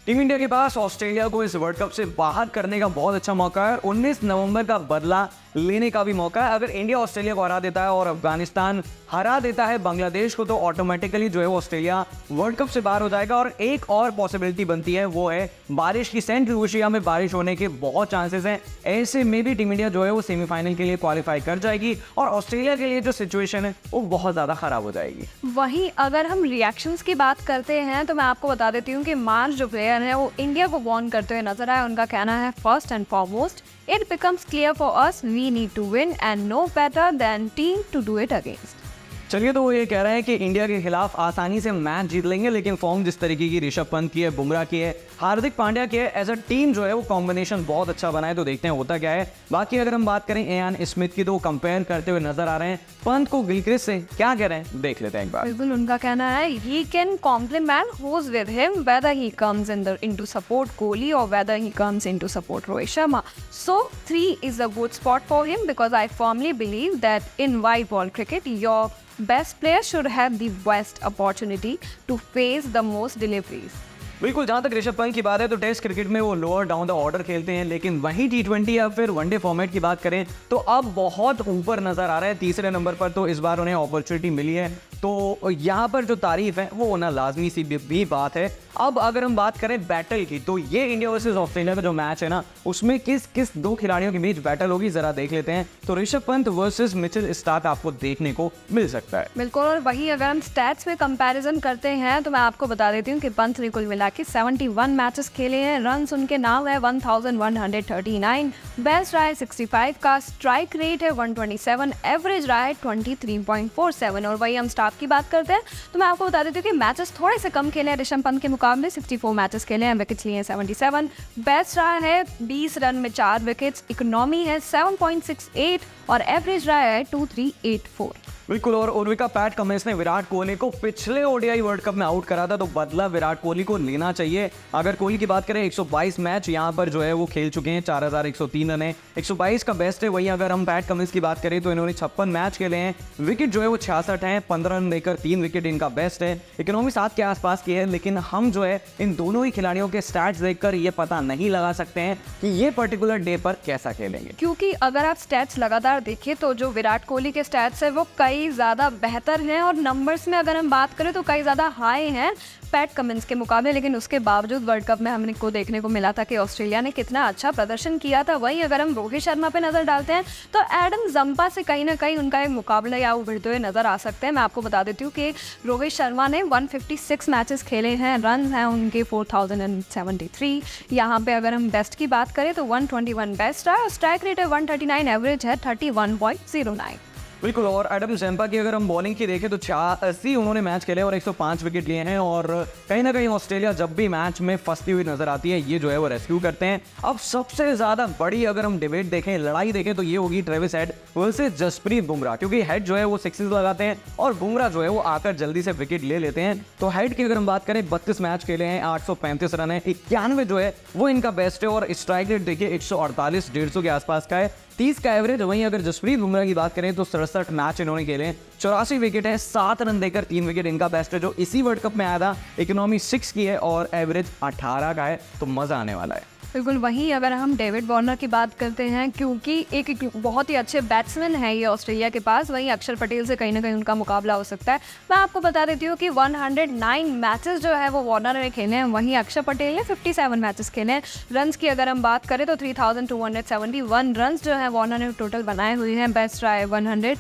Team India के पास Australia को इस वर्ल्ड कप से बाहर करने का बहुत अच्छा मौका है और 19 नवंबर का बदला लेने का भी मौका है। अगर इंडिया ऑस्ट्रेलिया को हरा देता है और अफगानिस्तान हरा देता है बांग्लादेश को, तो ऑटोमेटिकली जो है वो ऑस्ट्रेलिया वर्ल्ड कप से बाहर हो जाएगा। और एक और पॉसिबिलिटी बनती है, वो है बारिश की। सेंट लूसिया में बारिश होने के बहुत चांसेस हैं। ऐसे में भी टीम इंडिया जो है वो सेमीफाइनल के लिए क्वालिफाई कर जाएगी और ऑस्ट्रेलिया के लिए जो सिचुएशन है वो बहुत ज़्यादा खराब हो जाएगी। वहीं अगर हम रिएक्शंस की बात करते हैं तो मैं आपको बता देती हूँ कि मार्च जो प्लेयर है वो इंडिया को वॉर्न करते हुए नजर आए। उनका कहना है, first and foremost it becomes clear for us we need to win and no better than team to do it against. चलिए, तो वो ये कह रहे हैं कि इंडिया के खिलाफ आसानी से मैच जीत लेंगे, लेकिन फॉर्म जिस तरीके की ऋषभ पंत की है, बुमराह की है, हार्दिक पांड्या की है, एज अ टीम जो है वो कॉम्बिनेशन बहुत अच्छा बना है। तो देखते हैं होता क्या है। बाकी अगर हम बात करें इयान स्मिथ की, तो वो कंपेयर करते हुए नजर आ रहे हैं पंत को गिलक्रिस्ट से। क्या कह रहे हैं, देख लेते हैं एक बार। बिल्कुल, उनका कहना है, he can complement who's with him whether he comes into support Kohli और whether he comes into support Rohit Sharma. So 3 is a good spot for him because I firmly believe that in white ball cricket your best player should have the best opportunity to face the most deliveries. बिल्कुल, जहाँ तक ऋषभ पंत की बात है तो test cricket में वो lower down the order खेलते हैं, लेकिन वहीं T20 या फिर वनडे फॉर्मेट की बात करें तो अब बहुत ऊपर नजर आ रहा है, तीसरे नंबर पर। तो इस बार उन्हें अपॉर्चुनिटी मिली है, तो यहाँ पर जो तारीफ है वो होना लाजमी सी भी बात है। अब अगर हम बात करें बैटल की, तो ये इंडिया वर्सेस ऑस्ट्रेलिया का जो मैच है ना, उसमें किस किस दो खिलाड़ियों के बीच बैटल होगी जरा देख लेते हैं। तो Rishabh Pant versus Mitchell Starc आपको देखने को मिल सकता है। बिल्कुल, और वही अगर हम स्टैट्स में कंपैरिजन करते हैं तो मैं आपको बता देती हूँ कि पंत ने कुल मिला के 71 मैचेस खेले हैं। रन्स उनके नाम है 1139, बेस्ट रहा है 65 का, स्ट्राइक रेट है 127, एवरेज रहा है 23.47। और वही हम स्टाफ की बात करते हैं तो मैं आपको बता देती हूँ कि मैचेस थोड़े से कम खेले हैं ऋषभ पंत के मुकाबले। 64 मैचेस खेले हैं, विकेट्स लिए हैं 77, बेस्ट रहा है 20 रन में 4 विकेट्स, इकोनॉमी है 7.68 और एवरेज रहा है 2384। बिल्कुल, और उर्विका पैट कमिंस ने विराट कोहली को पिछले ओडीआई वर्ल्ड कप में आउट करा था, तो बदला विराट कोहली को लेना चाहिए। अगर कोहली की बात करें, 122 मैच यहाँ पर जो है वो खेल चुके हैं, 4103 रन है, 122 का बेस्ट है। वहीं अगर हम पैट कमिंस की बात करें तो इन्होंने 56 मैच खेले हैं, विकेट जो है वो 66 है, 15 रन देकर 3 विकेट इनका बेस्ट है, इकोनॉमी 7 के आसपास की है। लेकिन हम जो है इन दोनों ही खिलाड़ियों के स्टैट्स देखकर ये पता नहीं लगा सकते हैं कि ये पर्टिकुलर डे पर कैसा खेलेंगे, क्योंकि अगर आप स्टैट्स लगातार देखें तो जो विराट कोहली के स्टैट्स है वो कई ज़्यादा बेहतर हैं और नंबर्स में अगर हम बात करें तो कई ज़्यादा हाई हैं पैट कमिंस के मुकाबले। लेकिन उसके बावजूद वर्ल्ड कप में हमने को देखने को मिला था कि ऑस्ट्रेलिया ने कितना अच्छा प्रदर्शन किया था। वहीं अगर हम रोहित शर्मा पे नज़र डालते हैं तो एडम जंपा से कहीं ना कहीं उनका एक मुकाबला या उभरते हुए नज़र आ सकते हैं। मैं आपको बता देती हूँ कि रोहित शर्मा ने 156 मैचेस खेले हैं, रन हैं उनके 4073। यहाँ पे अगर हम बेस्ट की बात करें तो 121 बेस्ट है और स्ट्राइक रेट है 139, एवरेज है 31.09। बिल्कुल, और एडम जैम्पा की अगर हम बॉलिंग की देखें तो 86 उन्होंने मैच खेले और 105 विकेट लिए हैं। और कहीं ना कहीं ऑस्ट्रेलिया जब भी मैच में फंसती हुई नजर आती है, ये जो है वो रेस्क्यू करते हैं। अब सबसे ज़्यादा बड़ी अगर हम डिबेट देखें, लड़ाई देखें, तो ये होगी Travis Head versus Jasprit Bumrah, क्योंकि हेड जो है वो सिक्सेस लगाते हैं और बुमराह जो है वो आकर जल्दी से विकेट ले लेते हैं। तो हेड की अगर हम बात करें, 32 मैच खेले हैं, 835 रन है, 91 जो है वो इनका बेस्ट है और स्ट्राइक रेट देखिए 148, 150 के आसपास का है, 30 का एवरेज। वहीं अगर जसप्रीत बुमराह की बात करें तो 67 मैच इन्होंने खेले हैं, 84 विकेट है, 7 रन देकर 3 विकेट इनका बेस्ट है, जो इसी वर्ल्ड कप में आया था। इकोनॉमी 6 की है और एवरेज 18 का है, तो मज़ा आने वाला है। बिल्कुल, वहीं अगर हम डेविड वार्नर की बात करते हैं, क्योंकि एक बहुत ही अच्छे बैट्समैन है ये ऑस्ट्रेलिया के पास, वहीं अक्षर पटेल से कहीं ना कहीं उनका मुकाबला हो सकता है। मैं आपको बता देती हूँ कि 109 मैचेस जो है वो वार्नर ने खेले हैं, वहीं अक्षर पटेल ने 57 मैचेस खेले हैं। रन्स की अगर हम बात करें तो 3271 रन्स जो है वार्नर ने टोटल बनाए हुए हैं, बेस्ट रहा है 100,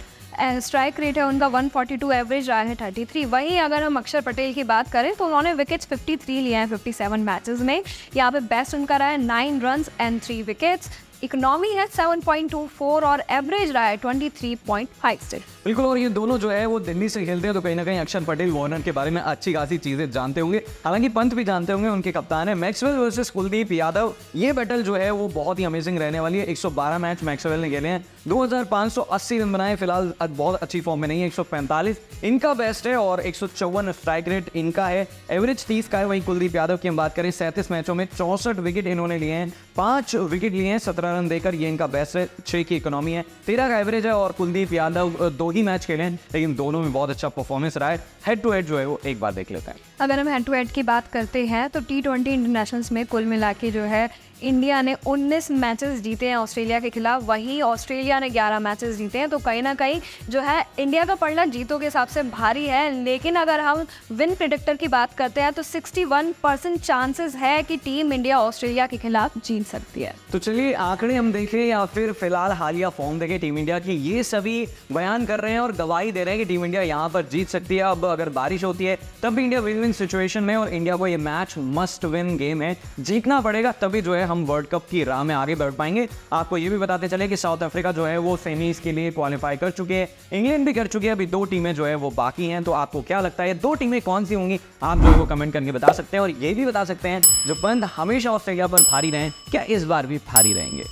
स्ट्राइक रेट है उनका 142, एवरेज रहा है 33। वहीं अगर हम अक्षर पटेल की बात करें तो उन्होंने विकेट्स 53 लिए हैं 57 मैचेस में। यहाँ पे बेस्ट उनका रहा है 9 रन्स एंड 3 विकेट्स, इकोनॉमी है 7.24 और एवरेज रहा है 23.56। बिल्कुल, और ये दोनों जो है वो दिल्ली से खेलते हैं, तो कहीं ना कहीं अक्षर पटेल वार्नर के बारे में अच्छी खासी चीज़ें जानते होंगे। हालांकि पंत भी जानते होंगे, उनके कप्तान है। मैक्सवेल वर्सेस कुलदीप यादव, ये बैटल जो है वो बहुत ही अमेजिंग रहने वाली है। 112 मैच मैक्सवेल ने खेले हैं, 2580 रन बनाए, फिलहाल बहुत अच्छी फॉर्म में नहीं है। 145 इनका बेस्ट है और 154 स्ट्राइक रेट इनका है, एवरेज 30 का है। वहीं कुलदीप यादव की हम बात करें, 37 मैचों में 64 विकेट इन्होंने लिए हैं, 5 विकेट लिए हैं 17 रन देकर, ये इनका बेस्ट है। 6 की इकोनॉमी है, 13 का एवरेज है। और कुलदीप यादव 2 ही मैच खेले हैं, लेकिन दोनों में बहुत अच्छा परफॉर्मेंस रहा है। हेड टू हेड जो है वो एक बार देख लेते हैं। अगर हम हेड टू हेड की बात करते हैं तो T20 इंटरनेशनल्स में कुल मिला के जो है इंडिया ने 19 मैचेस जीते हैं ऑस्ट्रेलिया के खिलाफ, वहीं ऑस्ट्रेलिया ने 11 मैचेस जीते हैं। तो कहीं ना कहीं जो है इंडिया का पलड़ा जीतों के हिसाब से भारी है। लेकिन अगर हम विन प्रिडिक्टर की बात करते हैं तो 61% चांसेस है कि टीम इंडिया ऑस्ट्रेलिया के खिलाफ जीत सकती है। तो चलिए आंकड़े हम देखें या फिर फिलहाल हालिया फॉर्म देखें टीम इंडिया की, ये सभी बयान कर रहे हैं और गवाही दे रहे हैं कि टीम इंडिया यहाँ पर जीत सकती है। अब अगर बारिश होती है तब भी इंडिया विन विन सिचुएशन में, और इंडिया को ये मैच मस्ट विन गेम है, जीतना पड़ेगा तभी जो है हम वर्ल्ड कप की राह में आगे बढ़ पाएंगे। आपको ये भी बताते चले कि साउथ अफ्रीका जो है वो सेमीज के लिए क्वालिफाई कर चुके हैं, इंग्लैंड भी कर चुकी है, अभी 2 टीमें जो है वो बाकी हैं। तो आपको क्या लगता है 2 टीमें कौन सी होंगी, आप जो है वो कमेंट करके बता सकते हैं। और ये भी बता सकते हैं जो पंत हमेशा ऑस्ट्रेलिया पर भारी रहे, क्या इस बार भी भारी रहेंगे।